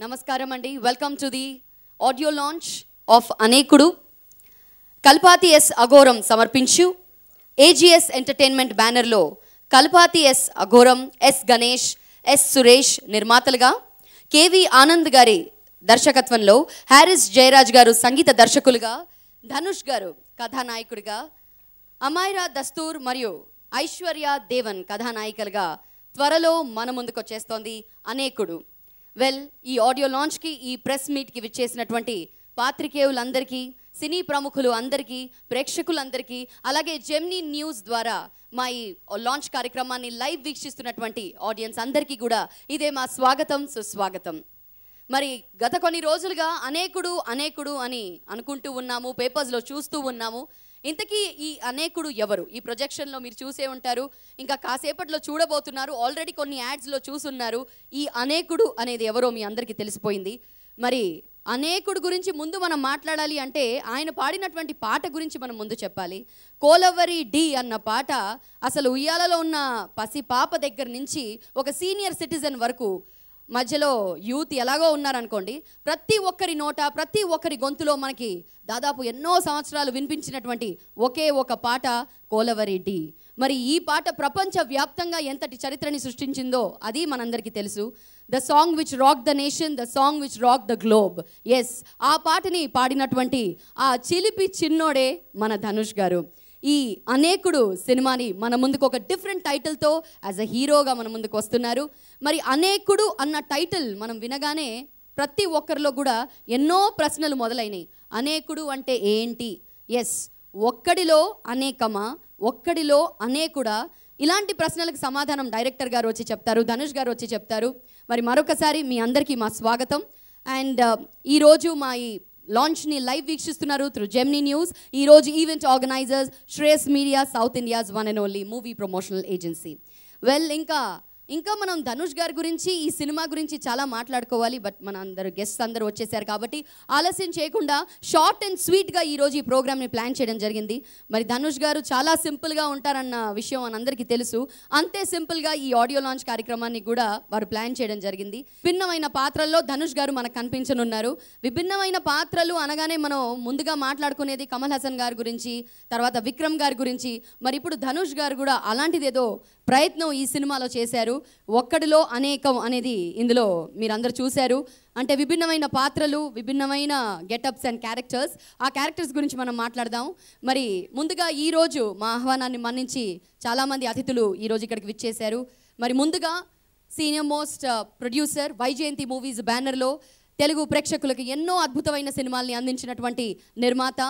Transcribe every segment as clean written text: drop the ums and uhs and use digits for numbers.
నమస్కారం అండి. Welcome to the audio launch of Anekudu. Kalpathi S Aghoram సమర్పించు ఏజీఎస్ ఎంటర్టైన్మెంట్ బ్యానర్లో Kalpathi S Aghoram, S Ganesh, S Suresh నిర్మాతలుగా, కేవి ఆనంద్ గారి దర్శకత్వంలో హారిస్ జయరాజ్ గారు సంగీత దర్శకులుగా, ధనుష్ గారు కథానాయకుడిగా, అమైరా దస్తూర్ మరియు ఐశ్వర్య దేవన్ కథానాయికలుగా త్వరలో మన ముందుకు వచ్చేస్తోంది అనేకుడు. ఈ ఆడియో లాంచ్కి, ఈ ప్రెస్ మీట్కి విచ్చేసినటువంటి పాత్రికేయులందరికీ, సినీ ప్రముఖులు అందరికీ, ప్రేక్షకులందరికీ, అలాగే జెమినీ న్యూస్ ద్వారా మా ఈ లాంచ్ కార్యక్రమాన్ని లైవ్ వీక్షిస్తున్నటువంటి ఆడియన్స్ అందరికీ కూడా ఇదే మా స్వాగతం, సుస్వాగతం. మరి గత కొన్ని రోజులుగా అనేకుడు అని అనుకుంటూ ఉన్నాము, పేపర్స్లో చూస్తూ ఉన్నాము. ఇంతకీ ఈ అనేకుడు ఎవరు? ఈ ప్రొజెక్షన్లో మీరు చూసే ఉంటారు, ఇంకా కాసేపట్లో చూడబోతున్నారు, ఆల్రెడీ కొన్ని యాడ్స్లో చూసున్నారు. ఈ అనేకుడు అనేది ఎవరో మీ అందరికీ తెలిసిపోయింది. మరి అనేకుడు గురించి ముందు మనం మాట్లాడాలి అంటే ఆయన పాడినటువంటి పాట గురించి మనం ముందు చెప్పాలి. కోలవరి డి అన్న పాట అసలు ఉయ్యాలలో ఉన్న పసి పాప దగ్గర నుంచి ఒక సీనియర్ సిటిజన్ వరకు, మధ్యలో యూత్ ఎలాగో ఉన్నారనుకోండి, ప్రతి ఒక్కరి నోట, ప్రతి ఒక్కరి గొంతులో మనకి దాదాపు ఎన్నో సంవత్సరాలు వినిపించినటువంటి ఒకే ఒక పాట కోలవరి డి. మరి ఈ పాట ప్రపంచవ్యాప్తంగా ఎంతటి చరిత్రని సృష్టించిందో అది మనందరికీ తెలుసు. The song which rock the nation, the song which rock the globe. Yes, ఆ పాటని పాడినటువంటి ఆ చిలిపి చిన్నోడే మన ధనుష్ గారు. ఈ అనేకుడు సినిమాని మన ముందుకు ఒక డిఫరెంట్ టైటిల్తో యాజ్ అ హీరోగా మన ముందుకు వస్తున్నారు. మరి అనేకుడు అన్న టైటిల్ మనం వినగానే ప్రతి ఒక్కరిలో కూడా ఎన్నో ప్రశ్నలు మొదలైనవి. అనేకుడు అంటే ఏంటి? ఎస్, ఒక్కడిలో అనేకమా, ఒక్కడిలో అనేకుడా? ఇలాంటి ప్రశ్నలకు సమాధానం డైరెక్టర్ గారు వచ్చి చెప్తారు, ధనుష్ గారు వచ్చి చెప్తారు. మరి మరొకసారి మీ అందరికీ మా స్వాగతం. అండ్ ఈరోజు మా ఈ లాంచ్ని లైవ్ వీక్షిస్తున్నారు త్రూ జెమినీ న్యూస్. ఈరోజు event organisers Shreyas media, south India's one and only movie promotional agency. ఇంకా మనం ధనుష్ గారి గురించి, ఈ సినిమా గురించి చాలా మాట్లాడుకోవాలి. బట్ మన గెస్ట్స్ అందరూ వచ్చేసారు కాబట్టి ఆలస్యం చేయకుండా షార్ట్ అండ్ స్వీట్గా ఈరోజు ఈ ప్రోగ్రామ్ని ప్లాన్ చేయడం జరిగింది. మరి ధనుష్ గారు చాలా సింపుల్గా ఉంటారన్న విషయం మనందరికీ తెలుసు. అంతే సింపుల్గా ఈ ఆడియో లాంచ్ కార్యక్రమాన్ని కూడా వారు ప్లాన్ చేయడం జరిగింది. విభిన్నమైన పాత్రల్లో ధనుష్ గారు మనకు కనిపించనున్నారు. విభిన్నమైన పాత్రలు అనగానే మనం ముందుగా మాట్లాడుకునేది కమల్ హాసన్ గారి గురించి, తర్వాత విక్రమ్ గారి గురించి. మరి ఇప్పుడు ధనుష్ గారు కూడా అలాంటిదేదో ప్రయత్నం ఈ సినిమాలో చేశారు. ఒక్కడిలో అనేకం అనేది ఇందులో మీరందరూ చూశారు. అంటే విభిన్నమైన పాత్రలు, విభిన్నమైన గెటప్స్ అండ్ క్యారెక్టర్స్. ఆ క్యారెక్టర్స్ గురించి మనం మాట్లాడదాం. మరి ముందుగా ఈరోజు మా ఆహ్వానాన్ని మన్నించి చాలామంది అతిథులు ఈరోజు ఇక్కడికి విచ్చేశారు. మరి ముందుగా senior most producer, Vyjayanthi movies బ్యానర్లో తెలుగు ప్రేక్షకులకు ఎన్నో అద్భుతమైన సినిమాల్ని అందించినటువంటి నిర్మాత,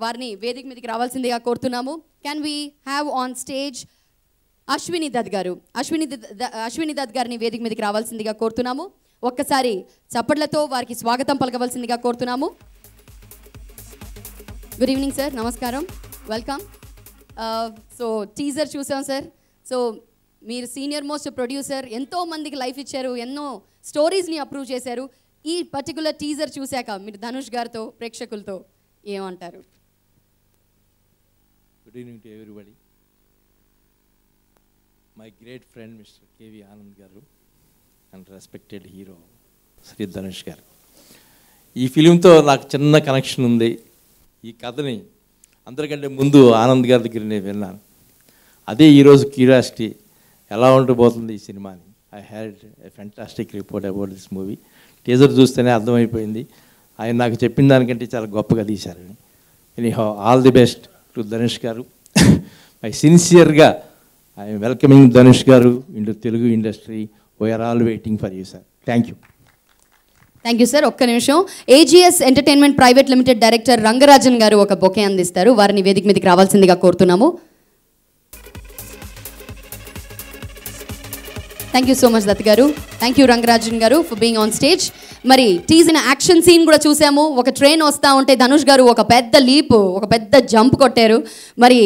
వారిని వేదిక మీదకి రావాల్సిందిగా కోరుతున్నాము. Can we have on stage Ashwini Dutt గారు? అశ్విని దత్ గారిని వేదిక మీదకి రావాల్సిందిగా కోరుతున్నాము. ఒక్కసారి చప్పట్లతో వారికి స్వాగతం పలకవలసిందిగా కోరుతున్నాము. గుడ్ ఈవినింగ్ సార్, నమస్కారం, వెల్కమ్. సో టీజర్ చూసాం సార్. సో మీరు సీనియర్ మోస్ట్ ప్రొడ్యూసర్, ఎంతో మందికి లైఫ్ ఇచ్చారు, ఎన్నో స్టోరీస్ని అప్రూవ్ చేశారు. ఈ పర్టికులర్ టీజర్ చూశాక మీరు ధనుష్ గారితో, ప్రేక్షకులతో ఏమంటారు? Good evening to everybody. My great friend mister KV Anand గారు and respected hero Shri Dhanush గారు. ఈ ఫిలింతో నాకు చిన్న కనెక్షన్ ఉంది. ఈ కథని అందరికంటే ముందు ఆనంద్ గారి దగ్గర నేను విన్నాను. అదే ఈరోజు క్యూరియాసిటీ, ఎలా ఉండబోతుంది ఈ సినిమాని. I had a fantastic report about this movie. Teaser చూస్తేనే అర్థమైపోయింది. ఆయన నాకు చెప్పిన దానికంటే చాలా గొప్పగా తీశారని. Anyhow, all the best to Dhanush గారు. మై సిన్సియర్గా I am welcoming Dhanush Garu into Telugu industry. We are all waiting for you, sir. Thank you. Thank you sir. ఒక్క నిమిషం. AGS entertainment private limited director Rangarajan గారు ఒక bouquet అందిస్తారు. వారిని వేదిక మీదకి రావాల్సిందిగా కోరుతున్నాము. Thank you so much Dutt గారు. థ్యాంక్ యూ రంగరాజన్ గారు ఫర్ బీయింగ్ ఆన్ స్టేజ్. మరి టీజర్ యాక్షన్ సీన్ కూడా చూసాము. ఒక ట్రైన్ వస్తూ ఉంటే ధనుష్ గారు ఒక పెద్ద లీప్, ఒక పెద్ద జంప్ కొట్టారు. మరి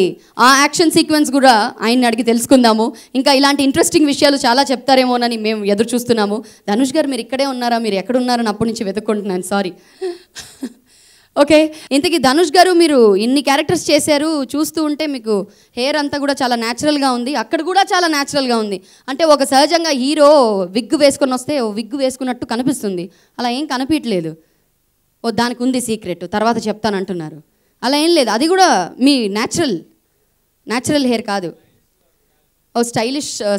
ఆ యాక్షన్ సీక్వెన్స్ కూడా ఆయన్ని అడిగి తెలుసుకుందాము. ఇంకా ఇలాంటి ఇంట్రెస్టింగ్ విషయాలు చాలా చెప్తారేమోనని మేము ఎదురు చూస్తున్నాము. ధనుష్ గారు మీరు ఇక్కడే ఉన్నారా, మీరు ఎక్కడున్నారని అప్పటి నుంచి వెతుక్కుంటున్నాను, సారీ. ఓకే, ఇంతకీ ధనుష్ గారు మీరు ఇన్ని క్యారెక్టర్స్ చేశారు, చూస్తూ ఉంటే మీకు హెయిర్ అంతా కూడా చాలా న్యాచురల్గా ఉంది, అక్కడ కూడా చాలా న్యాచురల్గా ఉంది. అంటే ఒక సహజంగా హీరో విగ్ వేసుకొని వస్తే విగ్ వేసుకున్నట్టు కనిపిస్తుంది, అలా ఏం కనిపించలేదు. దానికి ఉంది సీక్రెట్, తర్వాత చెప్తానంటున్నారు. అలా ఏం లేదు, అది కూడా మీ న్యాచురల్ హెయిర్ కాదు.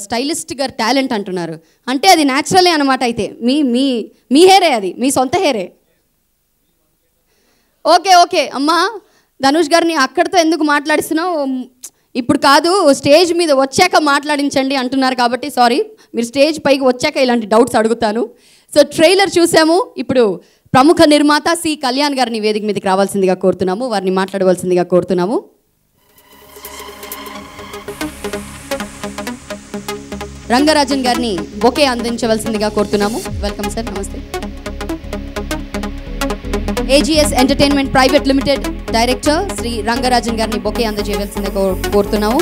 స్టైలిస్ట్ గారు టాలెంట్ అంటున్నారు, అంటే అది న్యాచురలే అనమాట. అయితే మీ హెయిరే, అది మీ సొంత హెయిరే. ఓకే అమ్మా, ధనుష్ గారిని అక్కడితో ఎందుకు మాట్లాడిస్తున్నావు, ఇప్పుడు కాదు, స్టేజ్ మీద వచ్చాక మాట్లాడించండి అంటున్నారు కాబట్టి సారీ, మీరు స్టేజ్ పైకి వచ్చాక ఇలాంటి డౌట్స్ అడుగుతాను. సో ట్రైలర్ చూసాము, ఇప్పుడు ప్రముఖ నిర్మాత సి కళ్యాణ్ గారిని వేదిక మీదకి రావాల్సిందిగా కోరుతున్నాము, వారిని మాట్లాడవలసిందిగా కోరుతున్నాము. రంగరాజన్ గారిని బొకే అందించవలసిందిగా కోరుతున్నాము. వెల్కమ్ సార్, నమస్తే. AGS entertainment private limited director Shri Rangarajan గారిని బొకే అందజేయవలసిందిగా కోరుతున్నాము.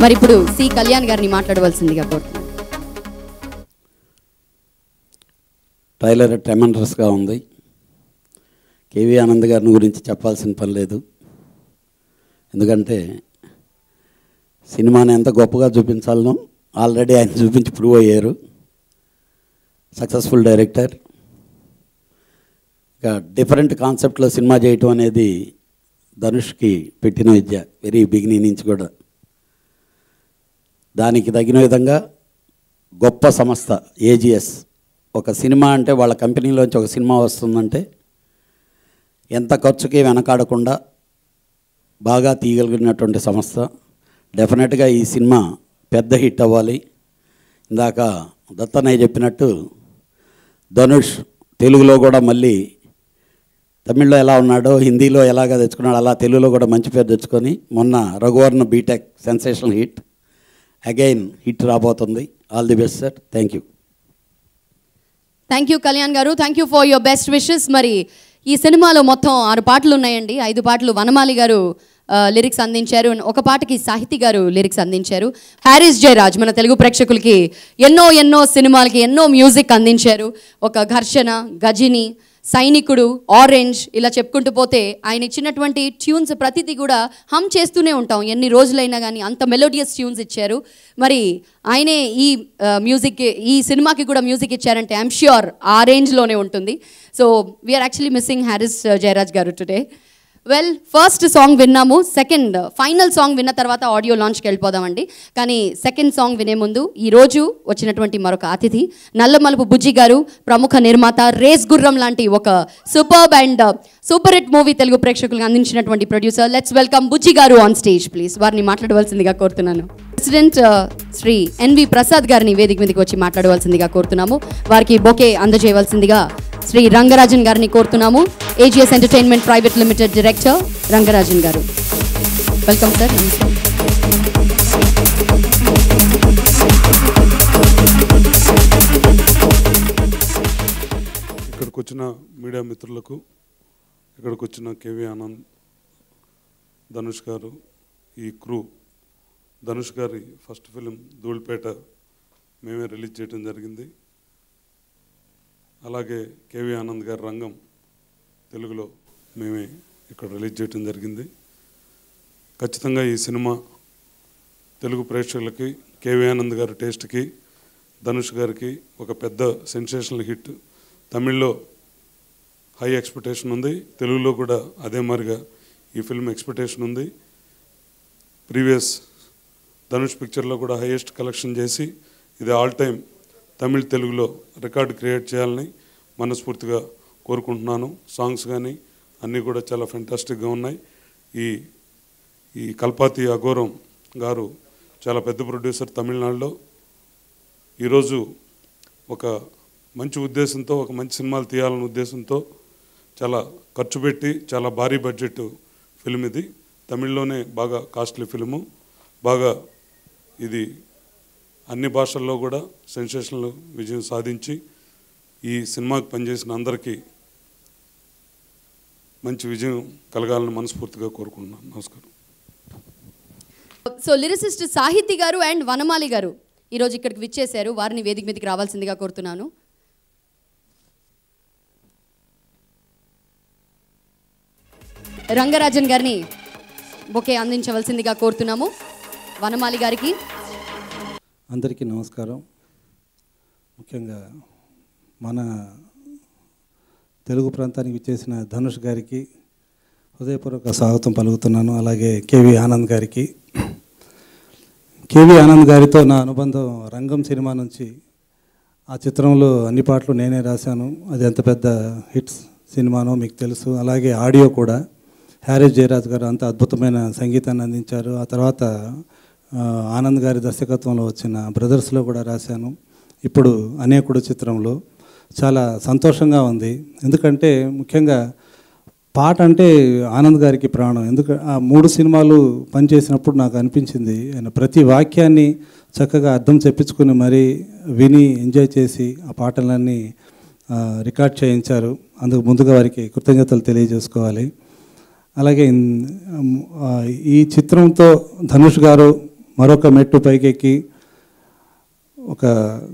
మరి ఇప్పుడు సి కళ్యాణ్ గారిని మాట్లాడవలసిందిగా కోరుతున్నాము. ట్రైలర్ ట్రెమెండరస్గా ఉంది. కేవీ ఆనంద్ గారిని గురించి చెప్పాల్సిన పని లేదు, ఎందుకంటే సినిమాని ఎంత గొప్పగా చూపించాలనో ఆల్రెడీ ఆయన చూపించి ప్రూవ్ అయ్యారు. Successful director. ఇక డిఫరెంట్ కాన్సెప్ట్లో సినిమా చేయటం అనేది ధనుష్కి పెట్టిన విద్య, వెరీ బిగినింగ్ నుంచి కూడా. దానికి తగిన విధంగా గొప్ప సంస్థ AGS. ఒక సినిమా అంటే వాళ్ళ కంపెనీలోంచి ఒక సినిమా వస్తుందంటే ఎంత ఖర్చుకి వెనకాడకుండా బాగా తీయగలిగినటువంటి సంస్థ. డెఫినెట్గా ఈ సినిమా పెద్ద హిట్ అవ్వాలి. ఇందాక దత్తన్నయ్య చెప్పినట్టు ధనుష్ తెలుగులో కూడా మళ్ళీ తమిళ్లో ఎలా ఉన్నాడో హిందీలో ఎలాగా తెచ్చుకున్నాడో అలా తెలుగులో కూడా మంచి పేరు తెచ్చుకొని మొన్న Raghuvaran BTech sensational hit, again hit రాబోతుంది. All the best sir, thank you. Thank you Kalyan గారు, thank you for your best wishes. మరి ఈ సినిమాలో మొత్తం 6 పాటలు ఉన్నాయండి. 5 పాటలు వనమాలి గారు లిరిక్స్ అందించారు, ఒక పాటకి సాహితీ గారు లిరిక్స్ అందించారు. హారిస్ జయరాజ్ మన తెలుగు ప్రేక్షకులకి ఎన్నో సినిమాలకి ఎన్నో మ్యూజిక్ అందించారు. ఒక ఘర్షణ, గజిని, సైనికుడు, ఆరెంజ్, ఇలా చెప్పుకుంటూ పోతే ఆయన ఇచ్చినటువంటి ట్యూన్స్ ప్రతిదీ కూడా హమ్ చేస్తూనే ఉంటాం ఎన్ని రోజులైనా కానీ, అంత మెలోడియస్ ట్యూన్స్ ఇచ్చారు. మరి ఆయనే ఈ మ్యూజిక్, ఈ సినిమాకి కూడా మ్యూజిక్ ఇచ్చారంటే ఐఎమ్ ష్యూర్ ఆ రేంజ్లోనే ఉంటుంది. So we are actually missing Harris Jayaraj గారు టుడే. వెల్, ఫస్ట్ సాంగ్ విన్నాము, సెకండ్ ఫైనల్ సాంగ్ విన్న తర్వాత ఆడియో లాంచ్కి వెళ్ళిపోదామండి. కానీ సెకండ్ సాంగ్ వినే ముందు ఈరోజు వచ్చినటువంటి మరొక అతిథి నల్లమలుపు బుజ్జి గారు, ప్రముఖ నిర్మాత, రేస్ గుర్రం లాంటి ఒక superb and super hit movie Telugu ప్రేక్షకులకు అందించినటువంటి ప్రొడ్యూసర్. లెట్స్ వెల్కమ్ బుజ్జి గారు ఆన్ స్టేజ్ ప్లీజ్. వారిని మాట్లాడవలసిందిగా కోరుతున్నాను. ప్రెసిడెంట్ శ్రీ NV ప్రసాద్ గారిని వేదిక మీదకి వచ్చి మాట్లాడవలసిందిగా కోరుతున్నాము. వారికి బొకే అందజేయవలసిందిగా శ్రీ రంగరాజన్ గారిని కోరుతున్నాము. AGS entertainment private limited director Rangarajan గారు, వెల్కమ్ సార్. ఇక్కడికి వచ్చిన మీడియా మిత్రులకు, ఇక్కడికి వచ్చిన కేవీ ఆనంద్, ధనుష్ గారు, ఈ క్రూ, ధనుష్ గారి ఫస్ట్ ఫిలిం ధూళిపేట మేమే రిలీజ్ చేయడం జరిగింది. అలాగే కేవీ ఆనంద్ గారి రంగం తెలుగులో మేమే ఇక్కడ రిలీజ్ చేయడం జరిగింది. ఖచ్చితంగా ఈ సినిమా తెలుగు ప్రేక్షకులకి, కేవీ ఆనంద్ గారి టేస్ట్కి, ధనుష్ గారికి ఒక పెద్ద సెన్సేషనల్ హిట్. తమిళ్లో హై ఎక్స్పెక్టేషన్ ఉంది, తెలుగులో కూడా అదే మాదిరిగా ఈ ఫిల్మ్ ఎక్స్పెక్టేషన్ ఉంది. ప్రీవియస్ ధనుష్ పిక్చర్లో కూడా హైయెస్ట్ కలెక్షన్ చేసి ఇది ఆల్ టైమ్ తమిళ్ తెలుగులో రికార్డు క్రియేట్ చేయాలని మనస్ఫూర్తిగా కోరుకుంటున్నాను. సాంగ్స్ కానీ అన్నీ కూడా చాలా ఫెంటాస్టిక్గా ఉన్నాయి. ఈ కల్పాతి అఘోరం గారు చాలా పెద్ద ప్రొడ్యూసర్ తమిళనాడులో. ఈరోజు ఒక మంచి ఉద్దేశంతో, ఒక మంచి సినిమాలు తీయాలనే ఉద్దేశంతో చాలా ఖర్చు పెట్టి చాలా భారీ బడ్జెట్ ఫిల్మ్ ఇది. తమిళ్లోనే బాగా కాస్ట్లీ ఫిల్ము, బాగా ఇది అన్ని భాషల్లో కూడా సెన్సేషనల్ విజయం సాధించి ఈ సినిమాకి పనిచేసిన అందరికీ మంచి విజయం కలగాలని మనస్ఫూర్తిగా కోరుకుంటున్నాను. నమస్కారం. సో లిరిసిస్ట్ సాహితీ గారు అండ్ వనమాలి గారు ఈరోజు ఇక్కడికి విచ్చేశారు, వారిని వేదిక మీదకి రావాల్సిందిగా కోరుతున్నాను. రంగరాజన్ గారిని బొకే అందించవలసిందిగా కోరుతున్నాము. వనమాలి గారికి. అందరికీ నమస్కారం. ముఖ్యంగా మన తెలుగు ప్రాంతానికి విచ్చేసిన ధనుష్ గారికి హృదయపూర్వక స్వాగతం పలుకుతున్నాను. అలాగే కేవి ఆనంద్ గారికి. కేవి ఆనంద్ గారితో నా అనుబంధం రంగం సినిమా నుంచి. ఆ చిత్రంలో అన్ని పాటలు నేనే రాశాను. అది ఎంత పెద్ద హిట్స్ సినిమానో మీకు తెలుసు. అలాగే ఆడియో కూడా హ్యారీస్ జయరాజ్ గారు అంత అద్భుతమైన సంగీతాన్ని అందించారు. ఆ తర్వాత ఆనంద్ గారి దర్శకత్వంలో వచ్చిన బ్రదర్స్లో కూడా రాశాను. ఇప్పుడు అనేకుడు చిత్రంలో. చాలా సంతోషంగా ఉంది. ఎందుకంటే ముఖ్యంగా పాట అంటే ఆనంద్ గారికి ప్రాణం. ఆ 3 సినిమాలు పనిచేసినప్పుడు నాకు అనిపించింది ఆయన ప్రతి వాక్యాన్ని చక్కగా అర్థం చెప్పించుకుని మరీ విని ఎంజాయ్ చేసి ఆ పాటలన్నీ రికార్డ్ చేయించారు. అందుకు ముందుగా వారికి కృతజ్ఞతలు తెలియజేసుకోవాలి. అలాగే ఈ చిత్రంతో ధనుష్ గారు మరొక మెట్టు పైకెక్కి ఒక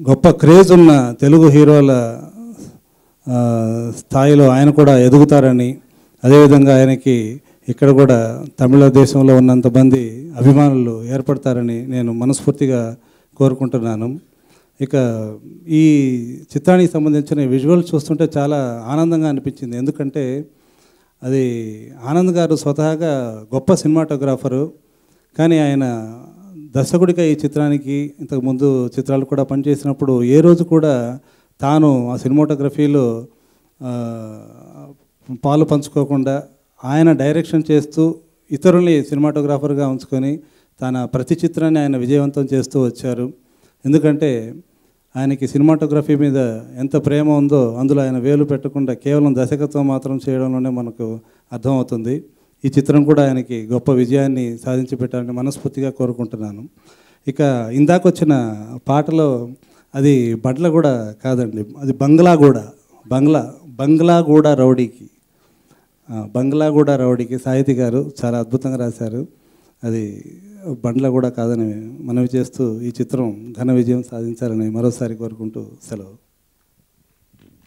గొప్ప క్రేజ్ ఉన్న తెలుగు హీరోల స్థాయిలో ఆయన కూడా ఎదుగుతారని, అదేవిధంగా ఆయనకి ఇక్కడ కూడా తమిళ దేశంలో ఉన్నంతమంది అభిమానులు ఏర్పడతారని నేను మనస్ఫూర్తిగా కోరుకుంటున్నాను. ఇక ఈ చిత్రానికి సంబంధించిన విజువల్ చూస్తుంటే చాలా ఆనందంగా అనిపించింది. ఎందుకంటే అది ఆనంద్ గారు స్వతహాగా గొప్ప సినిమాటోగ్రాఫరు. కానీ ఆయన దర్శకుడిగా ఈ చిత్రానికి ఇంతకుముందు చిత్రాలు కూడా పనిచేసినప్పుడు ఏ రోజు కూడా తాను ఆ సినిమాటోగ్రఫీలో పాలు పంచుకోకుండా ఆయన డైరెక్షన్ చేస్తూ ఇతరుల్ని సినిమాటోగ్రాఫర్గా ఉంచుకొని తన ప్రతి చిత్రాన్ని ఆయన విజయవంతం చేస్తూ వచ్చారు. ఎందుకంటే ఆయనకి సినిమాటోగ్రఫీ మీద ఎంత ప్రేమ ఉందో అందులో ఆయన వేలు పెట్టకుండా కేవలం దర్శకత్వం మాత్రం చేయడంలోనే మనకు అర్థమవుతుంది. ఈ చిత్రం కూడా ఆయనకి గొప్ప విజయాన్ని సాధించి పెట్టాలని మనస్ఫూర్తిగా కోరుకుంటున్నాను. ఇక ఇందాకొచ్చిన పాటలో అది బడ్లగూడ కాదండి, అది బంగ్లాగూడ రౌడీకి బంగ్లాగూడ రౌడీకి సాహితీ గారు చాలా అద్భుతంగా రాశారు. అది బండ్లగూడ కాదని మనవి చేస్తూ ఈ చిత్రం ఘన విజయం సాధించాలని మరోసారి కోరుకుంటూ సెలవు.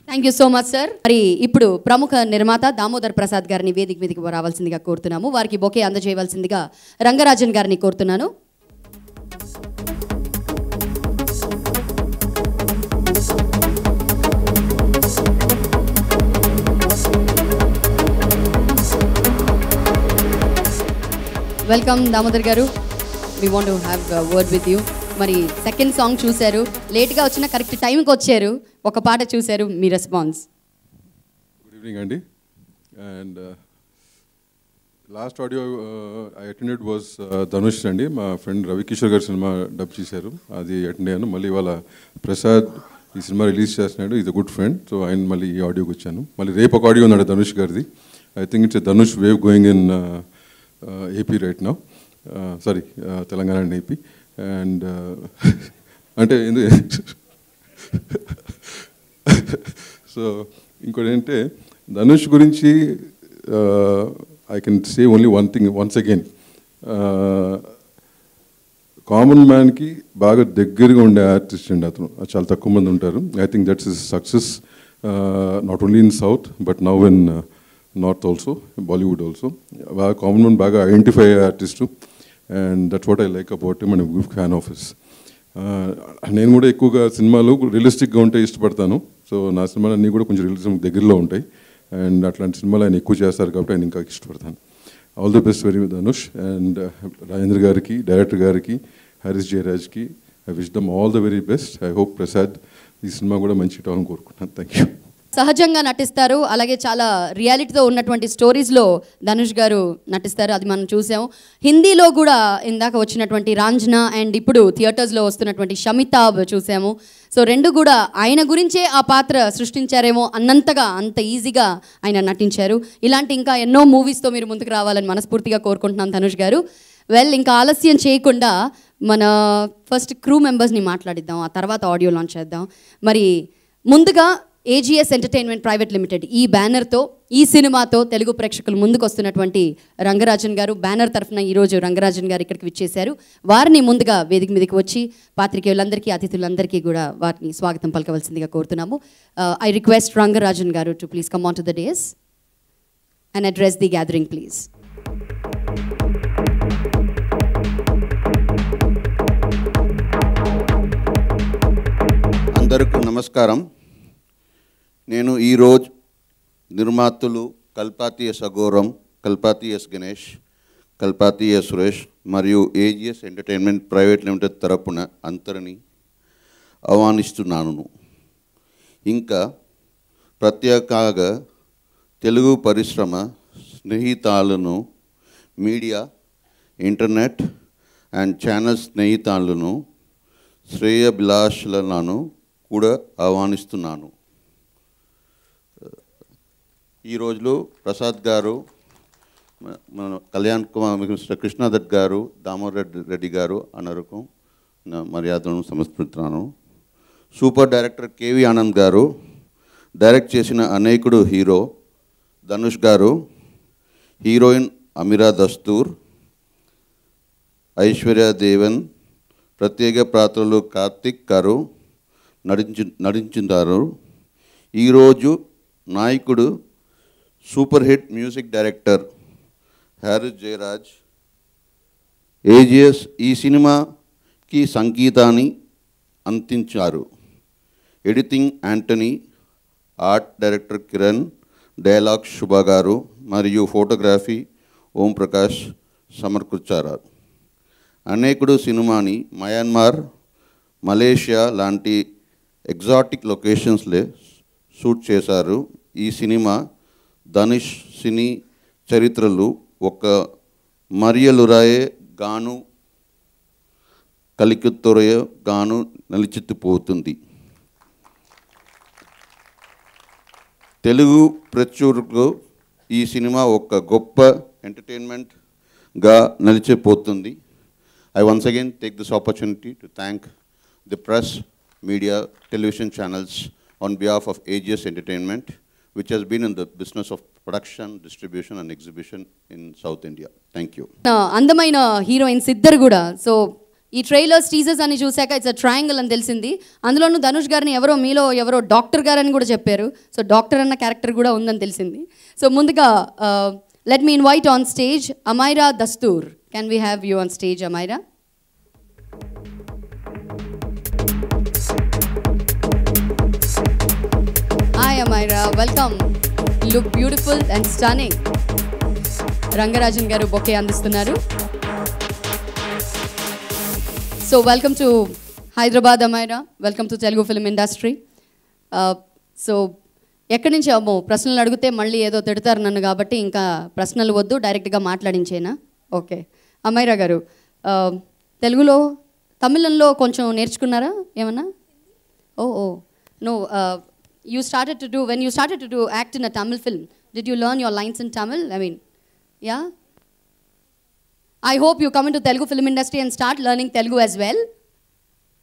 Thank you so much sir. మరి ఇప్పుడు ప్రముఖ నిర్మాత దామోదర్ ప్రసాద్ గారిని వేదిక మీదకి రావాల్సిందిగా కోరుతున్నాము. వారికి బొకే అందజేయవలసిందిగా రంగరాజన్ గారిని కోరుతున్నాను. వెల్కమ్ దామోదర్ గారు. We want to have word with you. మరి సెకండ్ సాంగ్ చూశారు, లేట్గా వచ్చిన కరెక్ట్ టైంకి వచ్చారు, ఒక పాట చూశారు, మీ రెస్పాన్స్. గుడ్ ఈవినింగ్ అండి. And last audio I attended was Dhanush అండి. మా ఫ్రెండ్ రవికిషోర్ గారు సినిమా డబ్ చేశారు, అది అటెండ్ అయ్యాను. మళ్ళీ ఇవాళ ప్రసాద్ ఈ సినిమా రిలీజ్ చేస్తున్నాడు, ఇది గుడ్ ఫ్రెండ్. సో ఆయన మళ్ళీ ఈ ఆడియోకి వచ్చాను. మళ్ళీ రేపు ఒక ఆడియో ఉన్నాడు ధనుష్ గారిది. I think it's Dhanush wave going in AP right now. Sorry, Telangana and AP. And అంటే సో ఇంకోటి ఏంటంటే ధనుష్ గురించి I can say only one thing once again. Common మ్యాన్కి బాగా దగ్గరగా ఉండే ఆర్టిస్ట్ అండి అతను. చాలా తక్కువ మంది ఉంటారు. I think that's is success not only in south but now in north also, Bollywood also. బాగా కామన్ మ్యాన్ బాగా ఐడెంటిఫై అయ్యే artist. And that's what I like about him and I big fan of his. నేను కూడా ఎక్కువగా సినిమాలు రియలిస్టిక్గా ఉంటే ఇష్టపడతాను. సో నా సినిమాలు అన్నీ కూడా కొంచెం రియలిజం దగ్గరలో ఉంటాయి. అండ్ అట్లాంటి సినిమాలు ఆయన ఎక్కువ చేస్తారు కాబట్టి ఆయన ఇంకా ఇష్టపడతాను. All the best very Dhanush. And Rajendra గారికి, డైరెక్టర్ గారికి, హ్యారీస్ జయరాజ్కి I wish them all the very best. I hope Prasad ఈ సినిమా కూడా మంచి హిట్ అవ్వాలని కోరుకుంటున్నాను. Thank you. సహజంగా నటిస్తారు, అలాగే చాలా రియాలిటీతో ఉన్నటువంటి స్టోరీస్లో ధనుష్ గారు నటిస్తారు, అది మనం చూసాం. హిందీలో కూడా ఇందాక వచ్చినటువంటి రాంజనా అండ్ ఇప్పుడు థియేటర్స్లో వస్తున్నటువంటి షమితాబ్ చూసాము. సో రెండు కూడా ఆయన గురించే ఆ పాత్ర సృష్టించారేమో అన్నంతగా, అంత ఈజీగా ఆయన నటించారు. ఇలాంటి ఇంకా ఎన్నో మూవీస్తో మీరు ముందుకు రావాలని మనస్ఫూర్తిగా కోరుకుంటున్నాం ధనుష్ గారు. ఇంకా ఆలస్యం చేయకుండా మన ఫస్ట్ క్రూ మెంబర్స్ని మాట్లాడిద్దాం, ఆ తర్వాత ఆడియో లాంచ్ చేద్దాం. మరి ముందుగా ఏజీఎస్ ఎంటర్టైన్మెంట్ ప్రైవేట్ లిమిటెడ్ ఈ బ్యానర్తో, ఈ సినిమాతో తెలుగు ప్రేక్షకులు ముందుకు వస్తున్నటువంటి రంగరాజన్ గారు బ్యానర్ తరఫున ఈరోజు రంగరాజన్ గారు ఇక్కడికి విచ్చేశారు. వారిని ముందుగా వేదిక మీదకి వచ్చి పాత్రికేయులందరికీ, అతిథులందరికీ కూడా వారిని స్వాగతం పలకవలసిందిగా కోరుతున్నాము. ఐ రిక్వెస్ట్ రంగరాజన్ గారు to please come on to the days and address the gathering, please. అందరికీ నమస్కారం. నేను ఈరోజు నిర్మాతలు Kalpathi S అఘోరం, Kalpathi yes Ganesh, Kalpathi yes Suresh మరియు ఏజిఎస్ ఎంటర్టైన్మెంట్ ప్రైవేట్ లిమిటెడ్ తరపున అందరినీ ఆహ్వానిస్తున్నాను. ఇంకా ప్రత్యేకంగా తెలుగు పరిశ్రమ స్నేహితులను, మీడియా, ఇంటర్నెట్ అండ్ ఛానల్ స్నేహితులను, శ్రేయభిలాషులను కూడా ఆహ్వానిస్తున్నాను. ఈ రోజులో ప్రసాద్ గారు, మన కళ్యాణ్ కుమార్, మిస్టర్ కృష్ణదత్ గారు, దామోదర్ రెడ్డి గారు అనరకు నా మర్యాదలను సమర్పిస్తున్నాను. సూపర్ డైరెక్టర్ కేవి ఆనంద్ గారు, డైరెక్ట్ చేసిన అనేకుడు హీరో ధనుష్ గారు, హీరోయిన్ అమీరా దస్తూర్, ఐశ్వర్య దేవన్, ప్రత్యేక పాత్రలు కార్తిక్ గారు నటించారు. ఈరోజు నాయకుడు super hit music director Harris Jayaraj, AGs ఈ సినిమాకి సంగీతాన్ని అందించారు. Editing Antony, art director Kiran, dialogue శుభ గారు మరియు ఫోటోగ్రఫీ ఓం ప్రకాష్ సమర్పించారు. అనేకుడు సినిమాని మయన్మార్, మలేషియా లాంటి ఎగ్జాటిక్ లొకేషన్స్లో షూట్ చేశారు. ఈ సినిమా ధనుష్ సినీ చరిత్రలు ఒక మరియలురాయే గాను కలికితొరయ గాను నిలిచిపోతుంది. తెలుగు ప్రేక్షకులకు ఈ సినిమా ఒక గొప్ప ఎంటర్టైన్మెంట్గా నిలిచిపోతుంది. I once again take this opportunity to thank the press, media, television channels on behalf of AGS Entertainment, which has been in the business of production, distribution and exhibition in South India. Thank you. అందమైన heroines ఇద్దరు కూడా. So ఈ trailers, teasers అని చూశాక it's a triangle అని తెలిసింది. అందులోనూ ధనుష్ గారిని మీలో ఎవరో డాక్టర్ గారని కూడా చెప్పారు. సో డాక్టర్ అన్న క్యారెక్టర్ కూడా ఉందని తెలిసింది. సో ముందుగా let me invite on stage Amaira Dastur. Can we have you on stage, Amira? Hi, Amira. Welcome. You look beautiful and stunning. Rangarajan garu bouquet andistunnaru. So, welcome to Hyderabad, Amira. Welcome to Telugu film industry. So, ఎక్కడి నుంచి అమ్మో ప్రశ్నలు అడిగితే మళ్ళీ ఏదో తిడతారు నన్ను, కాబట్టి ఇంకా ప్రశ్నలు వద్దు, డైరెక్ట్గా మాట్లాడించేనా? ఓకే. అమైరా గారు, తెలుగులో తమిళంలో కొంచెం నేర్చుకున్నారా ఏమన్నా? Oh no, you started to do when you started to do act in a Tamil film, did you learn your lines in Tamil? I mean, yeah, I hope you come in to Telugu film industry and start learning Telugu as well.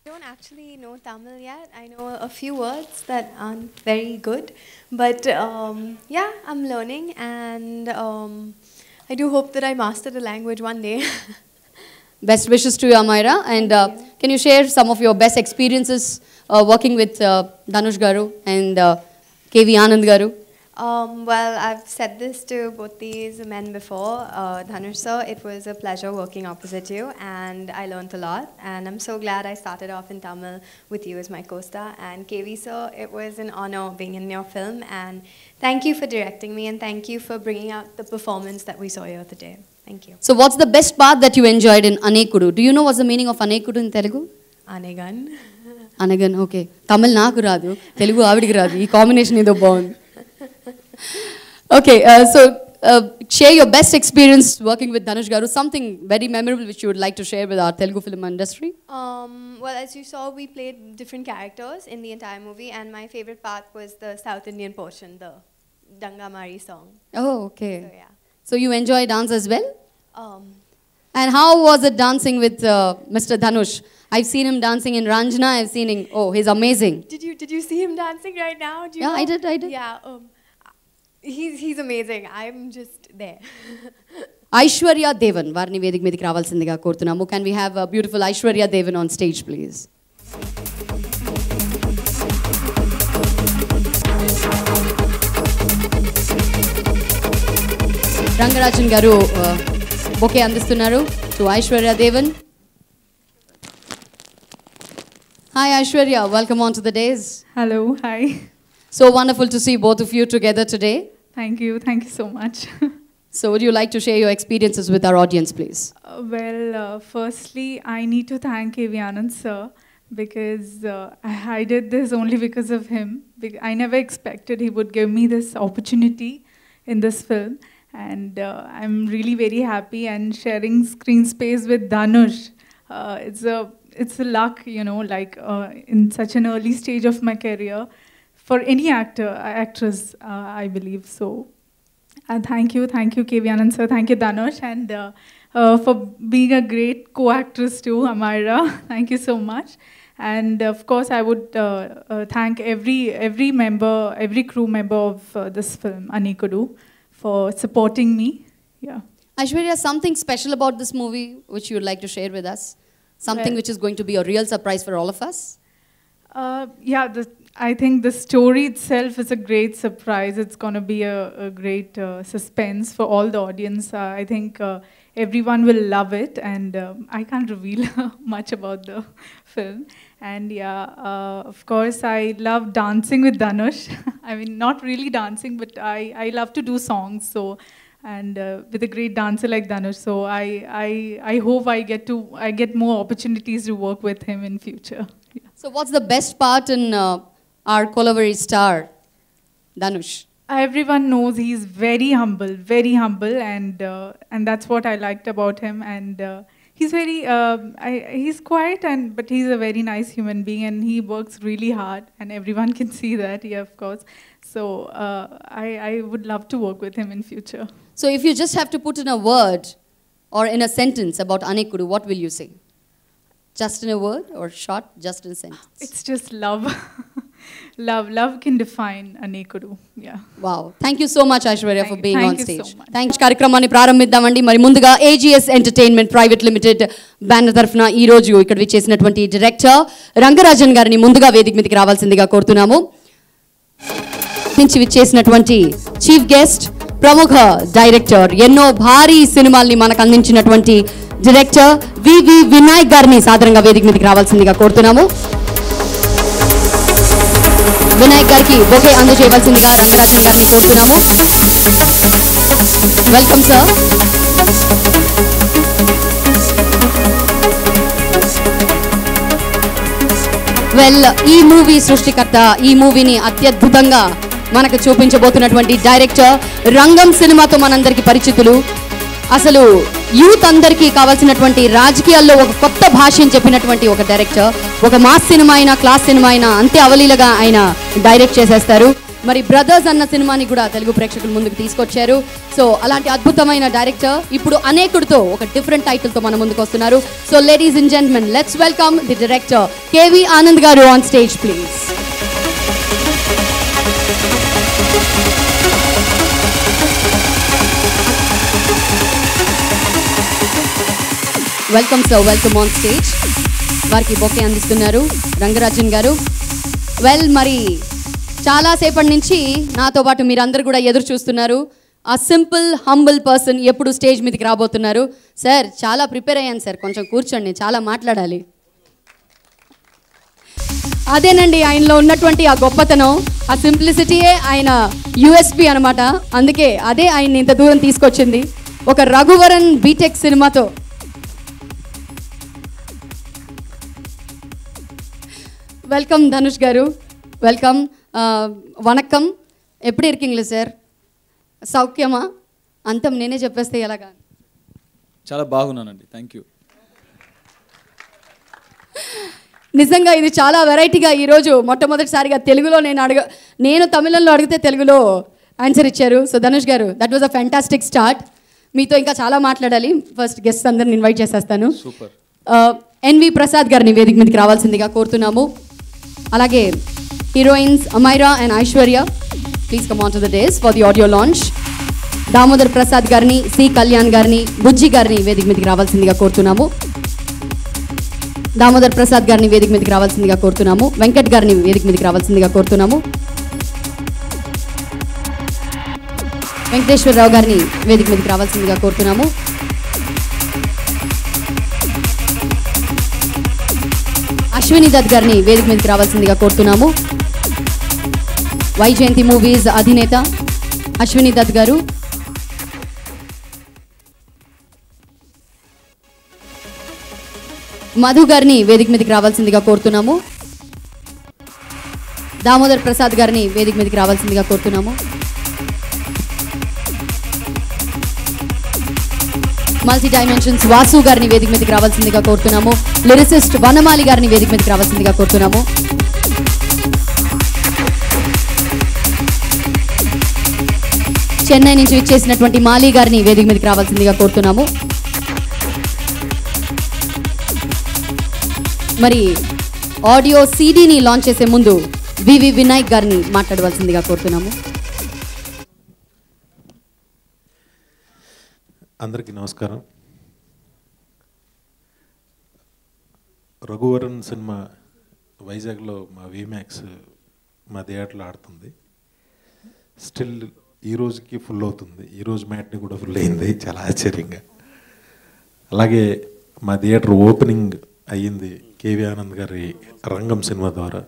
I don't actually know Tamil yet. I know a few words that aren't very good, but yeah, I'm learning, and I do hope that I master the language one day. Best wishes to you, Amira. And can you share some of your best experiences working with Dhanush Garu and KV Anand Garu? Well, I've said this to both these men before. Dhanush sir, it was a pleasure working opposite you, and I learnt a lot, and I'm so glad I started off in Tamil with you as my co-star. And KV sir, it was an honor being in your film, and thank you for directing me, and thank you for bringing out the performance that we saw here today. Thank you. So what's the best part that you enjoyed in Anekudu? Do you know what's the meaning of Anekudu in Telugu? Anegan. Anagan, okay. Tamil naaku raadu, Telugu avidiki raadu. Ee combination ido baagundi. Okay, so share your best experience working with Dhanush Garu, something very memorable which you would like to share with our Telugu film industry. Well, as you saw, we played different characters in the entire movie, and my favorite part was the South Indian portion, the Dangamari song. Oh, okay. So yeah. So you enjoy dance as well? And how was it dancing with Mr. Dhanush? I've seen him dancing in Ranjana. I've seen him. Oh, he's amazing. Did you see him dancing right now? Do you Yeah, know? I did. Yeah. He's amazing. I'm just there. Aishwarya Devan, వారిని వేదిక మీదకి రావాల్సిందిగా కోరుతున్నాము. Can we have a beautiful Aishwarya Devan on stage, please? Rangarajan గారు bouquet అందిస్తున్నారు to Aishwarya Devan. Hi Aishwarya, welcome on to the days. Hello, hi. So wonderful to see both of you together today. Thank you so much. So would you like to share your experiences with our audience, please? Firstly, I need to thank K.V. Anand sir because I did this only because of him. I never expected he would give me this opportunity in this film, and I'm really very happy and sharing screen space with Dhanush. It's a luck, you know, like in such an early stage of my career for any actress, I believe. So thank you K.V. Anand sir, thank you Dhanush, and for being a great co-actress too, Amira. Thank you so much. And of course, I would thank every member, every crew member of this film, Anekudu, for supporting me. Yeah. Aishwarya, something special about this movie which you would like to share with us? Something which is going to be a real surprise for all of us? I think the story itself is a great surprise. It's going to be a great suspense for all the audience. I think everyone will love it, and I can't reveal much about the film. And of course, I love dancing with Dhanush. I mean, not really dancing, but I love to do songs. So, and with a great dancer like Dhanush, so I hope I get more opportunities to work with him in future. Yeah. So, what's the best part in our Kolaveri star, Dhanush? Everyone knows he's very humble, and that's what I liked about him. And he's very, he's quiet, but he's a very nice human being, and he works really hard, and everyone can see that, yeah, of course. So I would love to work with him in future. So if you just have to put in a word or in a sentence about Anekudu, what will you say? Just in a word or short, just in a sentence? It's just love. Love can define Anekudu. Yeah. Wow. Thank you so much, Aishwarya, for being on stage. So much. Thanks. కార్యక్రమాన్ని ప్రారంభిద్దామండి. మరి ముందుగా AGS entertainment private limited banner తరఫున ఈ రోజు ఇక్కడ విచ్చేసినటువంటి director Rangarajan గారిని ముందుగా వేదిక మీదకి రావాల్సిందిగా కోరుతున్నాము. నుంచి విచ్చేసినటువంటి చీఫ్ గెస్ట్, ప్రముఖ డైరెక్టర్, ఎన్నో భారీ సినిమాల్ని మనకు అందించినటువంటి డైరెక్టర్ వివి వినాయక్ గారిని సాదరంగా వేదిక మీదకి రావాల్సిందిగా కోరుతున్నాము. వినాయక్ గారికి బొకే అందజేయవలసిందిగా రంగరాజన్ గారిని కోరుతున్నాము. Welcome sir. ఈ మూవీ సృష్టికర్త, ఈ మూవీని అత్యద్భుతంగా మనకు చూపించబోతున్నటువంటి డైరెక్టర్, రంగం సినిమాతో మనందరికీ పరిచితులు. అసలు యూత్ అందరికీ కావాల్సినటువంటి రాజకీయాల్లో ఒక కొత్త భాషని చెప్పినటువంటి ఒక డైరెక్టర్. ఒక మాస్ సినిమా అయినా, క్లాస్ సినిమా అయినా అంతే అవలీలగా ఆయన డైరెక్ట్ చేసేస్తారు. మరి బ్రదర్స్ అన్న సినిమాని కూడా తెలుగు ప్రేక్షకుల ముందుకు తీసుకొచ్చారు. సో అలాంటి అద్భుతమైన డైరెక్టర్ ఇప్పుడు అనేకుడితో ఒక డిఫరెంట్ టైటిల్తో మన ముందుకు వస్తున్నారు. So ladies and gentlemen, let's welcome the director KV Anand గారు on stage please. Welcome sir, welcome on stage. వారికి బొకే అందిస్తున్నారు రంగరాజన్ గారు. మరి చాలాసేపటి నుంచి నాతో పాటు మీరందరూ కూడా ఎదురు చూస్తున్నారు. ఆ సింపుల్ హంబుల్ పర్సన్ ఎప్పుడు స్టేజ్ మీదకి రాబోతున్నారు. సార్ చాలా ప్రిపేర్ అయ్యాను సార్, కొంచెం కూర్చోండి, చాలా మాట్లాడాలి. అదేనండి ఆయనలో ఉన్నటువంటి ఆ గొప్పతనం, ఆ సింప్లిసిటీయే ఆయన యూఎస్పీ అనమాట. అందుకే అదే ఆయన్ని ఇంత దూరం తీసుకొచ్చింది. ఒక రఘువరన్ బీటెక్ సినిమాతో. வெல்கம் தனுஷ் గారు, వెల్కమ్. వణక్కం, ఎప్పుడు ఇరికింగ్లే సార్? సౌఖ్యమా? అంతం నేనే చెప్పేస్తే ఎలాగా? చాలా బాగున్నానండి, థ్యాంక్ యూ. నిజంగా ఇది చాలా వెరైటీగా ఈరోజు మొట్టమొదటిసారిగా తెలుగులో నేను తమిళంలో అడిగితే తెలుగులో ఆన్సర్ ఇచ్చారు. సో ధనుష్ గారు, that was a fantastic start. మీతో ఇంకా చాలా మాట్లాడాలి. ఫస్ట్ గెస్ట్ అందరిని ఇన్వైట్ చేసేస్తాను. సూపర్. ఎన్వి ప్రసాద్ గారిని వేదిక మీదకి రావాల్సిందిగా కోరుతున్నాము. అలాగే heroines Amaira and Aishwarya, please come on to the days for the audio launch. Damodar Prasad గారిని, సి కళ్యాణ్ గారిని, బుజ్జి గారిని వేదిక మీదకి రావాల్సిందిగా కోరుతున్నాము. దామోదర్ ప్రసాద్ గారిని వేదిక మీదకి రావాల్సిందిగా కోరుతున్నాము. వెంకట్ గారిని వేదిక మీదకి రావాల్సిందిగా కోరుతున్నాము. వెంకటేశ్వరరావు గారిని వేదిక మీదకి రావాల్సిందిగా కోరుతున్నాము. అశ్విని దత్ గారిని వేదిక మీదకి రావాల్సిందిగా కోరుతున్నాము. వైజయంతి మూవీస్ అధినేత అశ్విని దత్ గారు. మధు గారిని వేదిక మీదకి రావాల్సిందిగా కోరుతున్నాము. దామోదర్ ప్రసాద్ గారిని వేదిక మీదకి రావాల్సిందిగా కోరుతున్నాము. మల్టీ డైమెన్షన్స్ వాసు గారిని వేదిక మీదకి రావాల్సిందిగా కోరుతున్నాము. లిరిసిస్ట్ వనమాలి గారిని వేదిక మీదకి రావాల్సిందిగా కోరుతున్నాము. చెన్నై నుంచి విచ్చేసినటువంటి మాలి గారిని వేదిక మీదకి రావాల్సిందిగా కోరుతున్నాము. మరి ఆడియో సీడీని లాంచ్ చేసే ముందు వివి వినాయక్ గారిని మాట్లాడవలసిందిగా కోరుతున్నాము. అందరికీ నమస్కారం. రఘువరన్ సినిమా వైజాగ్లో మా వీమాక్స్ మా థియేటర్లో ఆడుతుంది. స్టిల్ ఈ రోజుకి ఫుల్ అవుతుంది. ఈరోజు మ్యాట్ని కూడా ఫుల్ అయింది, చాలా ఆశ్చర్యంగా. అలాగే మా థియేటర్ ఓపెనింగ్ అయ్యింది కేవీ ఆనంద్ గారి రంగం సినిమా ద్వారా.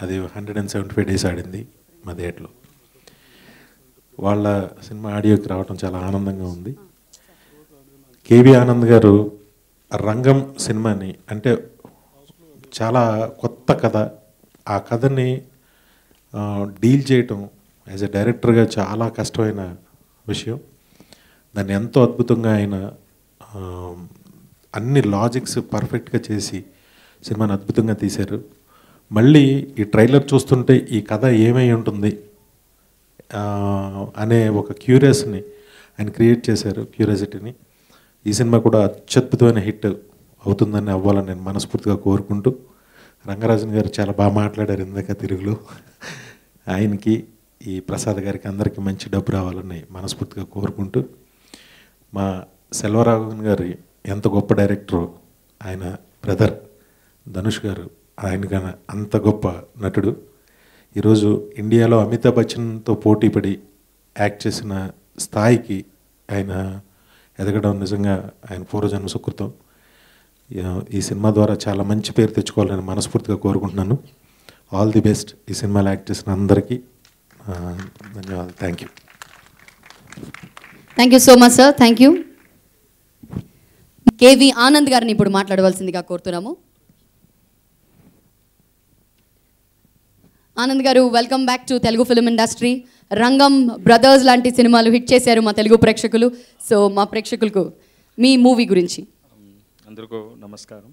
అది 175 days ఆడింది మా థియేటర్లో. వాళ్ళ సినిమా ఆడియోకి రావడం చాలా ఆనందంగా ఉంది. కేవీ ఆనంద్ గారు రంగం సినిమాని అంటే చాలా కొత్త కథ, ఆ కథని డీల్ చేయటం యాజ్ ఎ డైరెక్టర్గా చాలా కష్టమైన విషయం. దాన్ని ఎంతో అద్భుతంగా ఆయన అన్ని లాజిక్స్ పర్ఫెక్ట్గా చేసి సినిమాని అద్భుతంగా తీశారు. మళ్ళీ ఈ ట్రైలర్ చూస్తుంటే ఈ కథ ఏమై ఉంటుంది అనే ఒక క్యూరియస్ని ఆయన క్రియేట్ చేశారు, క్యూరియాసిటీని. ఈ సినిమా కూడా అత్యద్భుతమైన హిట్ అవుతుందని అవ్వాలని నేను మనస్ఫూర్తిగా కోరుకుంటూ, రంగరాజన్ గారు చాలా బాగా మాట్లాడారు ఇందాక తెలుగులో. ఆయనకి ఈ ప్రసాద్ గారికి అందరికీ మంచి డబ్బు రావాలని మనస్ఫూర్తిగా కోరుకుంటూ, మా సెల్వరాఘవన్ గారి ఎంత గొప్ప డైరెక్టరో, ఆయన బ్రదర్ ధనుష్ గారు ఆయనకన్నా అంత గొప్ప నటుడు. ఈరోజు ఇండియాలో అమితాబ్ బచ్చన్తో పోటీపడి యాక్ట్ చేసిన స్థాయికి ఆయన ఎదగడం నిజంగా ఆయన పూర్వజన్మ సుకృతం. ఈ సినిమా ద్వారా చాలా మంచి పేరు తెచ్చుకోవాలని మనస్ఫూర్తిగా కోరుకుంటున్నాను. ఆల్ ది బెస్ట్ ఈ సినిమాలో యాక్ట్ చేసిన అందరికీ ధన్యవాదాలు. Thank you. Thank you so much sir. Thank you. KV Anand గారిని ఇప్పుడు మాట్లాడవలసిందిగా కోరుతున్నాము. Anand garu, welcome back to Telugu film industry. Rangam, brothers లాంటి సినిమాలు హిట్ చేశారు మా తెలుగు ప్రేక్షకులు. సో మా ప్రేక్షకులకు మీ మూవీ గురించి. అందరికీ నమస్కారం.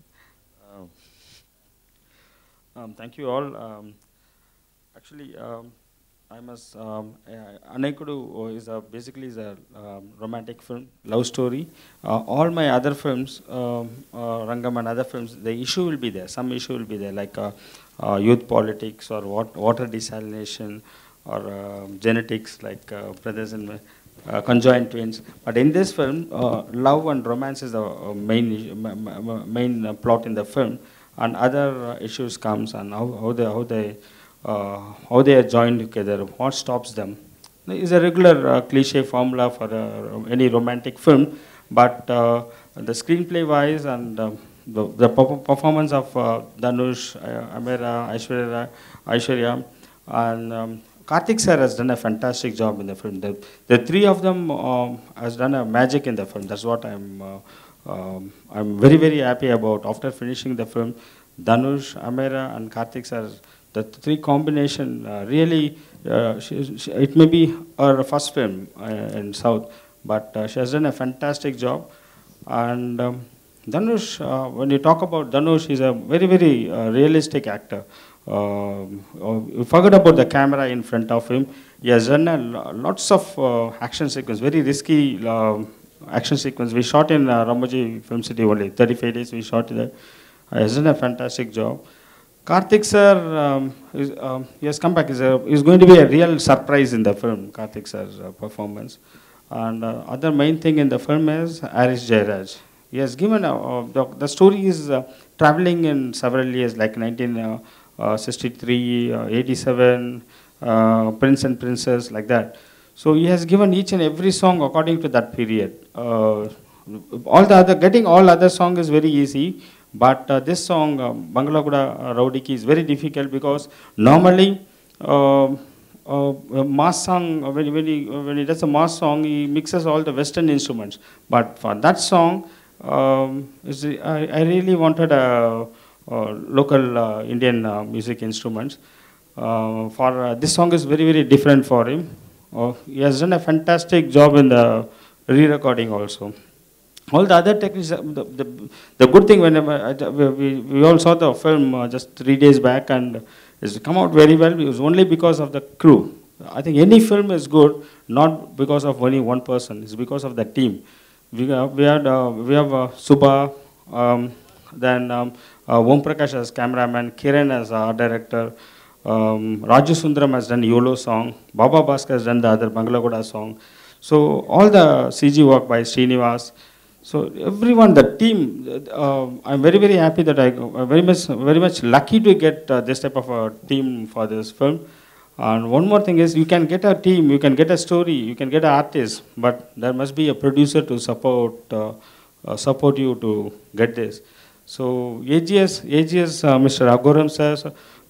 Thank you all. Actually I must, Anekudu basically is a romantic film, love story. All my other films, Rangam and other films, the issue will be there. Some issue will be there, like youth politics or water desalination or genetics, like brothers and conjoined twins. But in this film, love and romance is the main plot in the film, and other issues comes, and how they are joined together, what stops them. It's a regular cliche formula for any romantic film, but the screenplay wise and the performance of Dhanush, Ameera, Aishwarya, and Karthik sir has done a fantastic job in the film. The three of them has done a magic in the film. That's what I'm very, very happy about. After finishing the film, Dhanush, Ameera and Karthik sir, the three combination really, it may be her first film in South, but she has done a fantastic job. And Dhanush, when you talk about Dhanush, he's a very, very realistic actor. You forget about the camera in front of him. He has done lots of action sequence, very risky action sequence. We shot in Ramoji Film City only, 35 days we shot there. He has done a fantastic job. Karthik sir, he has come back. He's going to be a real surprise in the film, Karthik sir's performance. And other main thing in the film is Harish Jayaraj. He has given, the story is traveling in several years, like 1963, 87, Prince and Princess, like that. So he has given each and every song according to that period. Getting all other song is very easy, but this song, Bangalaguda Rowdy Ki, is very difficult because normally a mass song, when he does a mass song, he mixes all the Western instruments. But for that song, I really wanted local Indian music instruments. This song is very, very different for him. He has done a fantastic job in the re-recording also. All the other techniques, the good thing, we all saw the film just 3 days back, and it's come out very well. It was only because of the crew. I think any film is good, not because of only one person. It's because of the team. We have Subha, then Om Prakash as cameraman, Kiran as art director, Raju Sundaram has done YOLO song, Baba Bhaskar has done the other Bangalagoda song. So all the CG work by Srinivas. So everyone, the team, I'm very, very happy that I'm very much lucky to get this type of a team for this film. And one more thing is, you can get a team, you can get a story, you can get an artist, but there must be a producer to support you to get this. So AGS, Mr. Agoram sir,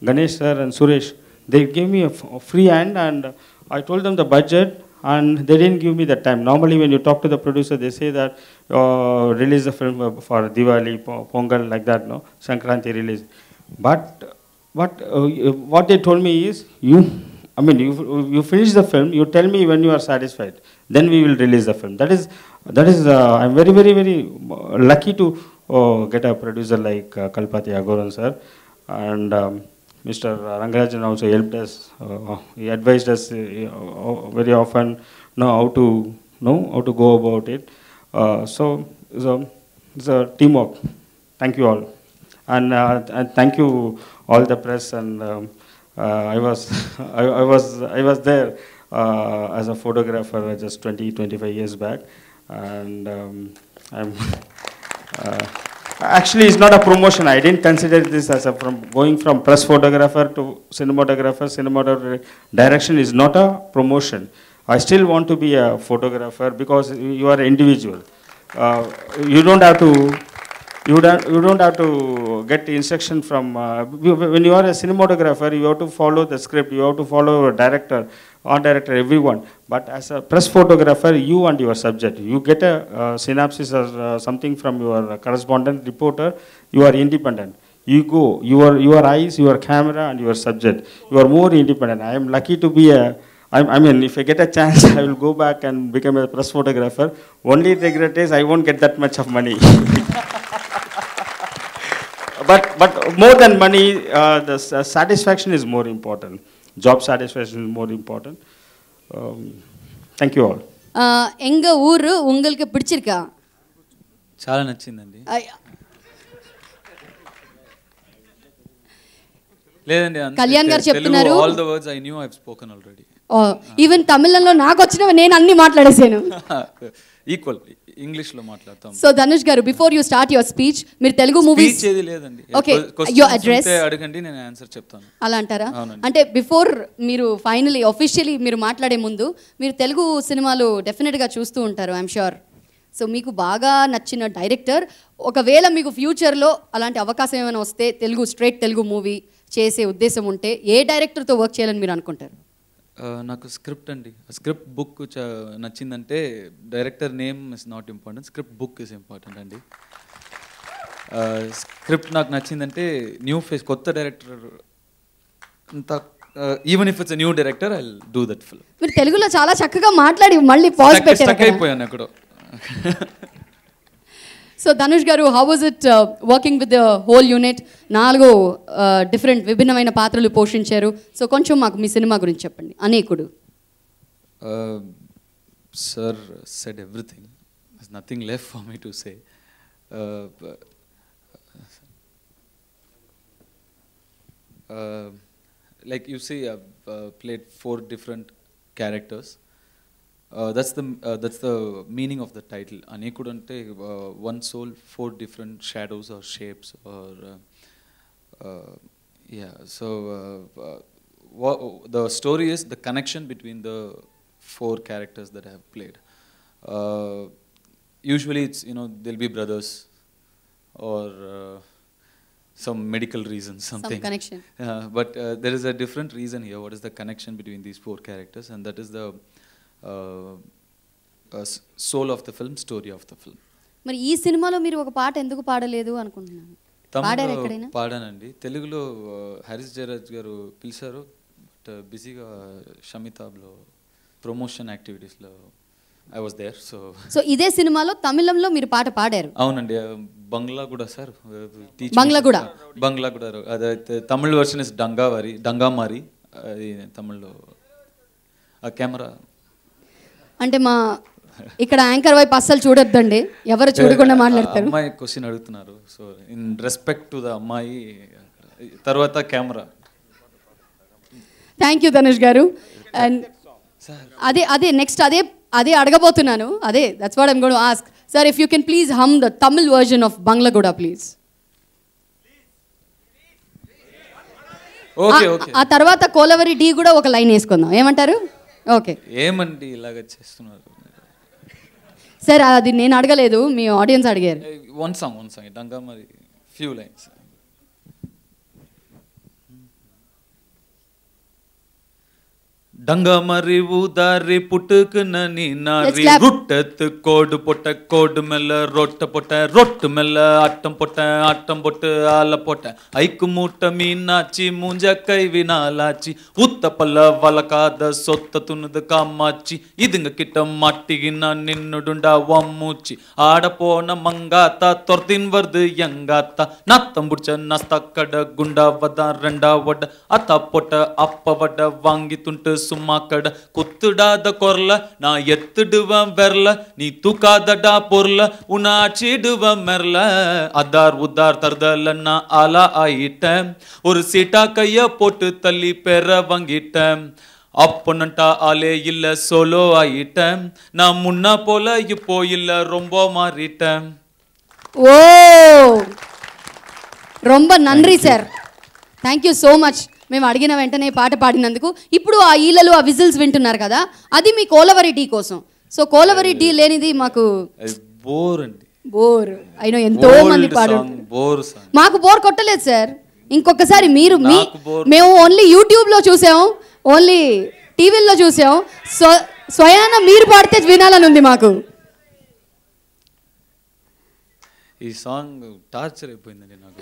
Ganesh sir and Suresh, they gave me a free hand, and I told them the budget, and they didn't give me the time. Normally when you talk to the producer, they say that release the film for Diwali, Pongal, like that, no? Sankranti release. But what they told me is, you finish the film, you tell me when you are satisfied, then we will release the film. That is I'm very, very, very lucky to get a producer like Kalpathy Agoran sir, and Mr. Rangarajan also helped us. He advised us very often how to go about it. So it's a teamwork. Thank you all, and thank you all the press. And I was there as a photographer just 20-25 years back, and I'm. Actually, it's not a promotion. I didn't consider this as going from press photographer to cinematographer. Direction is not a promotion. I still want to be a photographer because you are an individual. You don't have to get instruction from. When you are a cinematographer, you have to follow the script. You have to follow a director, art director, everyone. But as a press photographer, you and your subject, you get a synopsis or something from your correspondent reporter. You are independent. You go. Your eyes, your camera, and your subject. You are more independent. I am lucky to be a. If I get a chance, I will go back and become a press photographer. Only regret is I won't get that much of money. But more than money, the satisfaction is more important. Job satisfaction is more important. Thank you all. Enga ఊరు உங்களுக்கு பிடிச்சிருக்கா? చాలా నచ్చిందండి. లేదండి, కళ్యాణ్ గారు చెప్తున్నారు all the words I knew I've spoken already. Even తమిళంలో నాకు వచ్చినవి నేను అన్ని మాట్లాడేసాను. ఈక్వల్ ఇంగ్లీష్ లో మాట్లాడతాం. సో ధనుష్ గారు, before you start your speech, మీరు తెలుగు మూవీస్ స్పీచ్ ఏది లేదండి. ఓకే, యువర్ అడ్రెస్ అడగండి, నేను ఆన్సర్ చెప్తాను. అలా అంటారా? అంటే బిఫోర్ మీరు ఫైనలీ ఆఫీషియలీ మీరు మాట్లాడే ముందు మీరు తెలుగు సినిమాలు డెఫినెట్గా చూస్తూ ఉంటారు, ఐఎమ్ షూర్. సో మీకు బాగా నచ్చిన డైరెక్టర్, ఒకవేళ మీకు ఫ్యూచర్లో అలాంటి అవకాశం ఏమైనా వస్తే స్ట్రైట్ తెలుగు మూవీ చేసే ఉద్దేశం ఉంటే ఏ డైరెక్టర్తో వర్క్ చేయాలని మీరు అనుకుంటారు? నాకు స్క్రిప్ట్ అండి. స్క్రిప్ట్ బుక్ నచ్చిందంటే director name is not important, script book is important అండి. స్క్రిప్ట్ నాకు నచ్చిందంటే న్యూ ఫేస్, కొత్త డైరెక్టర్ అంత, even if it's new director I will do that film. మీరు తెలుగులో చాలా చక్కగా మాట్లాడి మళ్ళీ పాజ్ పెట్టారు. స్టక్ అయిపోయాను అక్కడ. సో ధనుష్ గారు, how was it working with the whole unit? 4 different విభిన్నమైన పాత్రలు పోషించారు. సో కొంచెం మాకు మీ సినిమా గురించి చెప్పండి. Anekudu. Sir said everything, there's nothing left for me to say. Like you see, I've played 4 different characters. That's the meaning of the title. Anekudu ante one soul, 4 different shadows or shapes, or yeah. So the story is the connection between the four characters that I have played. Usually it's, they'll be brothers or some medical reason, something. Some connection. But there is a different reason here. What is the connection between these four characters? And that is the soul of the film, story of the film. మరి ఈ సినిమాలో మీరు ఒక పాట ఎందుకు పాడలేదు అనుకుంటున్నాను. పాడారు ఎక్కడైనా? పాడానండి. తెలుగులో హారిస్ జయరాజ్ గారు పిలిచారు, బట్ బిజీగా షమితాబ్లో ప్రమోషన్ యాక్టివిటీస్లో ఐ వాజ్ దేర్. సో ఇదే సినిమాలో తమిళంలో మీరు పాట పాడారు? అవునండి. బంగ్లా కూడా సార్, బంగ్లా కూడా అదైతే తమిళ వర్షన్ ఇస్ డంగామారి, అది తమిళ్లో ఆ కెమెరా. అంటే మా ఇక్కడ యాంకర్ వైపు అస్సలు చూడొద్దండి, ఎవరు చూడకుండా మాట్లాడతారు. అమ్మాయి క్వశ్చన్ అడుగుతున్నారు, so in respect to the అమ్మాయి, తర్వాత కెమెరా. థ్యాంక్ యూ ధనుష్ గారు. అండ్ అదే నెక్స్ట్ అదే అడగబోతున్నాను. That's what I'm going to ask. Sir, if you can please hum the Tamil version of Banglaguda please. ఆ తర్వాత కోలవరి డి కూడా ఒక లైన్ వేసుకుందాం, ఏమంటారు? ఓకే. ఏమండి ఇలాగ చేస్తున్నారు సార్? అది నేను అడగలేదు, మీ ఆడియన్స్ అడిగారు. One song Dangamari, few lines. Dangamari ఊదారి పుట్టుకు నని నారి రుట్టెత్తు కోడు பொட்ட கோடு மெல்ல ரொட்ட பொட்ட ரொட்டு மெல்ல அட்டம் பொட்ட அட்டம் பொட்டு ஆல பொட்ட ஐக்கு மூட்ட மீனாச்சி மூஞ்ச கை வினாலாச்சி உத்த பல்ல வளக்காத சொத்த துணுது காமாச்சி இதுங்க கிட்ட மாட்டிகினா நின்னுடுண்டா வம்மூச்சி ஆட போன மங்காத்தா தொர்த்தின் வருது எங்காத்தா நத்தம் புடிச்ச நஸ்தக்கட குண்டா வதா ரெண்டா வட அத்தா பொட்ட அப்ப வட வாங்கி துண்டு சும்மா கட குத்துடாத கொரல நான் எத்துடுவேன் வெரல நீ தூக்காதடா பொருள உன்னை அடிச்சிடுவேன் மெரல அதார் உதார் தருதல நான் ஆளா ஆயிட்டேன் ஒரு சீட்டா கைய போட்டு தள்ளி பெற வாங்கிட்டேன் அப்பனண்டா ஆளே இல்ல சோலோ ஆயிட்டேன் நான் முன்ன போல இப்போ இல்ல ரொம்ப மாறிட்டேன். ஓ, ரொம்ப நன்றி sir, thank you so much. మేము అడిగిన వెంటనే పాట పాడినందుకు. ఇప్పుడు ఆ ఈలలు, ఆ విజిల్స్ వింటున్నారు కదా, అది మీ కోలవరి టీ కోసం. సో కోలవరి టీ లేనిది మాకు బోర్ అండి. బోర్ అయినా ఎంతో మంది పాడు, మాకు బోర్ కొట్టలేదు సార్. ఇంకొకసారి మేము ఓన్లీ యూట్యూబ్లో చూసాం, ఓన్లీ టీవీల్లో చూసాం. స్వయాన మీరు పాడితే వినాలని ఉంది మాకు. ఈ సాంగ్ టార్చర్ అయిపోయిందండి నాకు.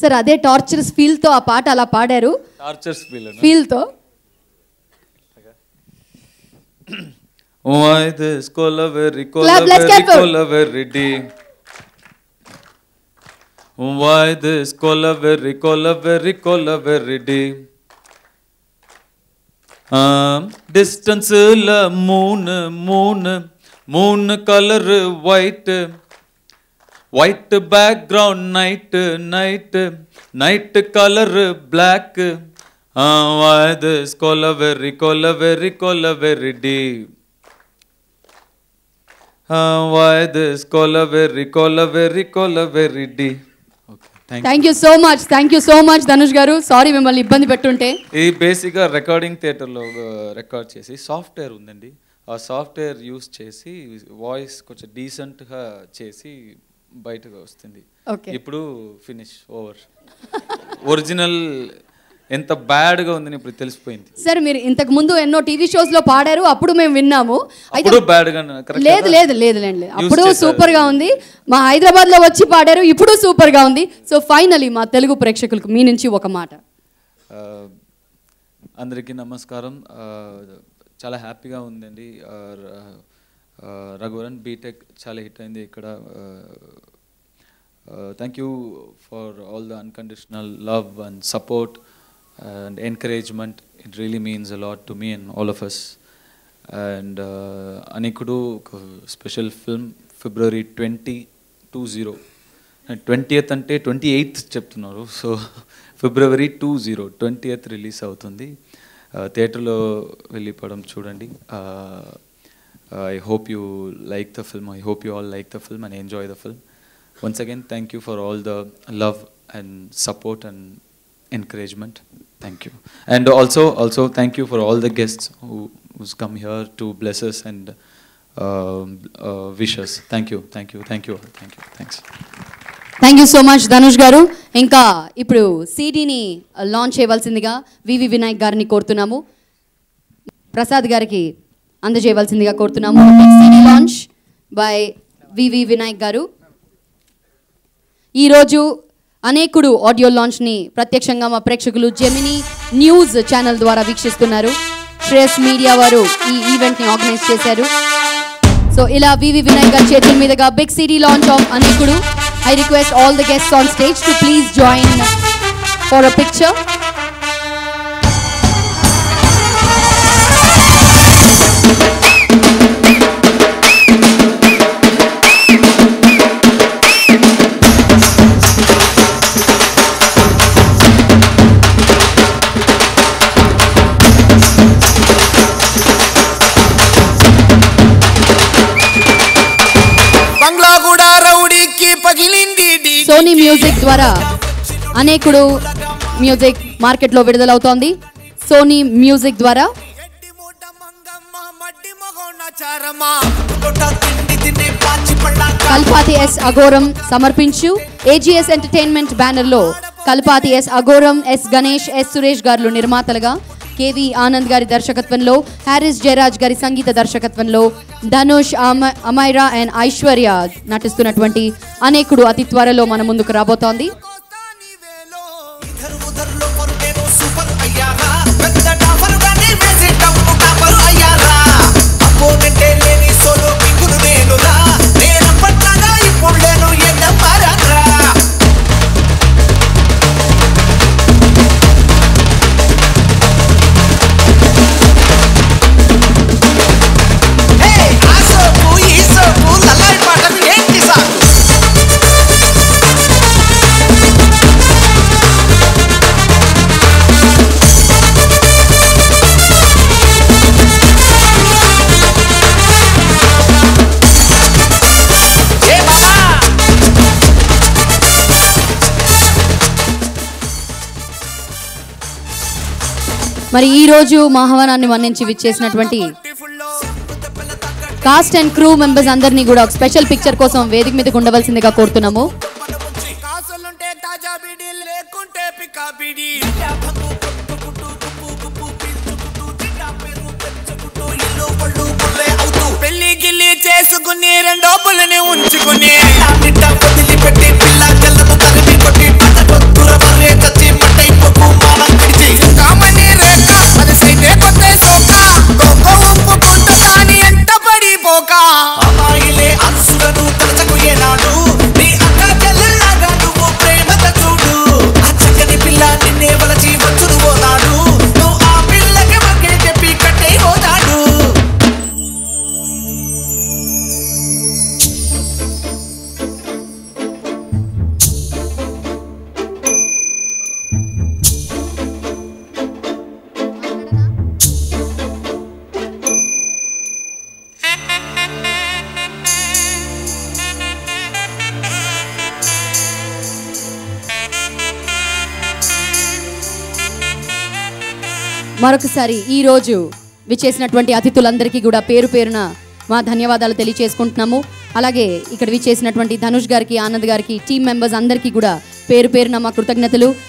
సార్ అదే టార్చర్స్ ఫీల్తో ఆ పాట అలా పాడారు. Tortures ఫీల్తో. Why this kolaveri kolaveri D? Why this kolaveri D? Distance la moon color white. White background night color black. Why this kolaveri D? Why this kolaveri D? Thank you so much Dhanush గారు. Sorry మిమ్మల్ని ఇబ్బంది పెట్టుంటే. ఈ బేసిక్గా recording థియేటర్లో record చేసి software ఉందండి, ఆ సాఫ్ట్వేర్ యూస్ చేసి వాయిస్ కొంచెం డీసెంట్గా చేసి బయటకు వస్తుంది. ఇప్పుడు ఫినిష్ ఓవర్. ఒరిజినల్ ఎంత బ్యాడ్గా ఉందని ఇప్పుడు తెలిసిపోయింది. సార్ మీరు ఇంతకు ముందు ఎన్నో టీవీ షోస్లో పాడారు, అప్పుడు మేము విన్నాము. లేదులేండి, అప్పుడు సూపర్గా ఉంది. మా హైదరాబాద్లో వచ్చి పాడారు, ఇప్పుడు సూపర్గా ఉంది. సో ఫైనలీ మా తెలుగు ప్రేక్షకులకు మీ నుంచి ఒక మాట. అందరికీ నమస్కారం. చాలా హ్యాపీగా ఉందండి. రఘువరన్ బీటెక్ చాలా హిట్ అయింది ఇక్కడ. Thank you for all the unconditional love and support and encouragement. It really means a lot to me and all of us. And Anekudu special film February 2020. 20th ante 28th చెప్తున్నారు. So February 20th release అవుతుంది. థియేటర్లో వెళ్ళి పడం చూడండి. I hope you like the film. I hope you all like the film and enjoy the film. Once again, thank you for all the love and support and encouragement. Thank you. And also thank you for all the guests who's come here to bless us and wish us. Thank you. Thanks. Thank you so much Dhanush గారు. ఇంకా ఇప్పుడు సీడీని launch చేయవలసిందిగా వివి వినాయక్ గారిని కోరుతున్నాము. ప్రసాద్ గారికి అందజేయవలసిందిగా కోరుతున్నాము. CD launch by వివి వినాయక్ గారు. ఈరోజు అనేకుడు ఆడియో లాంచ్ని ప్రత్యక్షంగా మా ప్రేక్షకులు జెమినీ న్యూస్ ఛానల్ ద్వారా వీక్షిస్తున్నారు. శ్రేయస్ మీడియా వారు ఈ ఈవెంట్ని ఆర్గనైజ్ చేశారు. సో ఇలా వివి వినాయక్ గారి చేతుల మీదుగా big city launch of Anekudu. I request all the guests on stage to please join for a picture. Sony music ద్వారా అనేకుడు మ్యూజిక్ మార్కెట్లో విడుదలవుతోంది. సోనీ మ్యూజిక్ ద్వారా కల్పాతి ఎస్ అఘోరం సమర్పించు AGS ఎంటర్టైన్మెంట్ బ్యానర్లో Kalpathi S Aghoram, S Ganesh, S Suresh గారు నిర్మాతలుగా, కేవి ఆనంద్ గారి దర్శకత్వంలో, హారిస్ జయరాజ్ గారి సంగీత దర్శకత్వంలో ధనుష్, అమైరా అండ్ ఐశ్వర్య నటిస్తున్నటువంటి అనేకుడు అతి త్వరలో మన ముందుకు రాబోతోంది. మరి ఈ రోజు మా ఆహ్వానాన్ని మన్నించి విచ్చేసినటువంటి కాస్ట్ అండ్ క్రూ మెంబర్స్ అందరినీ కూడా ఒక స్పెషల్ పిక్చర్ కోసం వేదిక మీదకి ఉండవలసిందిగా కోరుతున్నాము. పెళ్లి గిల్లి చేసుకుని రెండో పుల్లని ఉంచుకుని వదిలిపెట్టి పిల్ల కళ్ళము కలిపి కొట్టి పట్టకొత్తుర మర్రే కచ్చి మట్టైపోకు మానం పిడిచి కామని రేఖ అది సైతే కొత్త సోక గొప్ప ఒప్పుకుంట దాని ఎంత పడిపోక అమ్మాయిలే అరుసులను తలచకు ఏనాడు నీ అక్క చెల్లెల్లాగా నువ్వు ప్రేమత చూడు ఆ చక్కని పిల్ల నిన్నే వలచి వచ్చును పోనాడు నువ్వు ఆ పిల్లకి మగ్గే చెప్పి కట్టే పోతాడు. మరొకసారి ఈ రోజు విచ్చేసినటువంటి అతిథులందరికీ కూడా పేరు పేరున మా ధన్యవాదాలు తెలియజేసుకుంటున్నాము. అలాగే ఇక్కడ విచ్చేసినటువంటి ధనుష్ గారికి, ఆనంద్ గారికి, టీమ్ మెంబర్స్ అందరికీ కూడా పేరు పేరున మా కృతజ్ఞతలు.